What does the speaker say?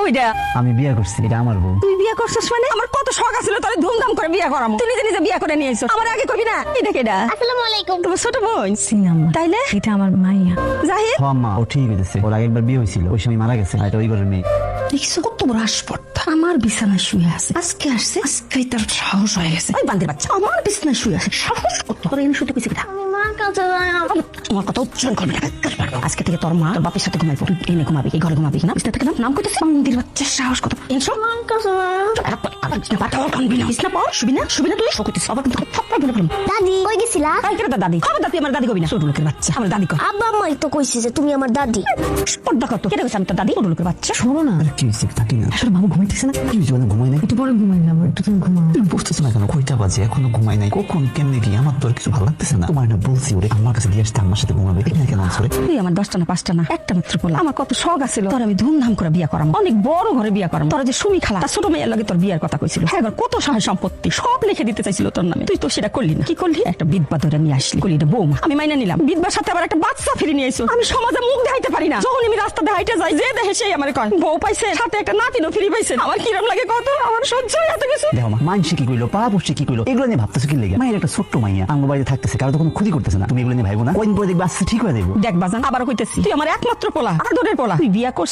ওইটা? আমি বিয়ে করছি, এটা আমার বউ। তুই বিয়ে করছিস মানে? আমার কত শখ আছিল তোরে ধুমধাম করে বিয়ে করামু, তুই নিজে নিজে বিয়ে করে নিয়ে আইছস। আমার আগে কবি না এটা কেডা? আসসালামু আলাইকুম। তোমার ছোট বোন? সিনাম তাইলে এটা আমার মাইয়া। জাহিদ হ আম্মা, ও ঠিক হইতেছে। ওর আগে একবার বিয়ে হয়েছিল, ওই সময় মারা গেছে। আর এটা ওই ঘরের মেয়ে। দেখছো কত বড় আসপর্দা, আমার বিছানায় শুয়ে আছে। আজকে আসছে, আজকেই তার সাহস হয়ে গেছে। ওই বান্দির বাচ্চা আমার বিছানায় শুয়ে আছে, সাহস কত? তোর এনে শুতে কইছে কিনা? আমি মার কাছে যাই। তোমার কথা উচ্চারণ করবি না। আজকে থেকে তোর মা তোর বাপের সাথে ঘুমাইবো, তুই এনে ঘুমাবি, এই ঘরে ঘুমাবি না। বিছনা থেকে নাম কইতেছে বান্দির বাচ্চা, সাহস কত? এনছো মার কাছে যাই। আবার বিছনা পাঠাও কানবি না। বিছনা পর শুবি না, শুবি না তুই শো কইতেছিস। আবার কিন্তু থাপ্পড় বলে ফেলবো। দাদি কই গেছিলা? তাই কেন দাদি? খবর দাদি, আমার দাদি কবি না। ছোট লোকের বাচ্চা, আমার দাদি কর। আব্বা আম্মাই তো কইছে যে তুমি আমার দাদি। পর্দা কত কেটে গেছে, আমি তোর দাদি। ছোট লোকের বাচ্চা। শোনো না, আরে কি হয়েছে? থাকি না। আসলে বাবু ঘুমাইতেছে না। কি হয়েছে? ঘুমাই নাই? একটু পরে ঘুমাই না, একটু তুমি ঘুমাও। তুমি বুঝতেছো না কেন? কয়টা বাজে এখনো ঘুমাই নাই? কখন কেমনে কি? আমার তো আর কিছু ভালো লাগতেছে না। তোমার না বলছি ওরে আমার কাছে দিয়ে আসতে, আমার সাথে ঘুমাবে। এখানে কেন আনছো রে? তুই আমার 10টা না 5টা না একটা মাত্র পোলা। আমার কত শখ আছিল তোর আমি ধুমধাম করে বিয়ে করাম, অনেক বড় ঘরে বিয়ে করাম। তোর যে সুমি খালা তার ছোট মেয়ের লগে তোর বিয়ের কথা কইছিল। হ্যাঁ, এবার কত সহায় সম্পত্তি সব লিখে দিতে চাইছিল তোর নামে। তুই তো সেটা করলি না। কি করলি? একটা বিধবা ধরে নিয়ে আসলি, করলি এটা বৌমা। আমি মাইনা নিলাম। বিধবার সাথে আবার একটা বাচ্চা ফিরে নিয়ে আইছো। আমি সমাজে মুখ দেখাইতে পারি না। যখন আমি রাস্তা দেখাইতে যাই, যে দেখে সেই আমার কয় বউ পাইছে, সাথে একটা নাতিনও ফিরে পাইছে। আমার কিরম লাগে কত, আমার সহ্য হয় এত কিছু। দেখো মা, মানসি কি কইলো, পাড়া পড়ছে কি কইলো, এগুলো নিয়ে ভাবতেছো কি লেগে? মায়ের একটা ছোট্ট মাইয়া আমার বাড়িতে থাকতেছে, কারো তো কোনো ক্ষতি করতেছে না। তুমি এগুলো নিয়ে ভাইবো না। কয়দিন পরে দেখবে আস্তে ঠিক হয়ে যাবো। দেখ বাজান, আবার কইতেছি তুই আমার একমাত্র পোলা, আদরের পোলা। তুই বিয়া করছিস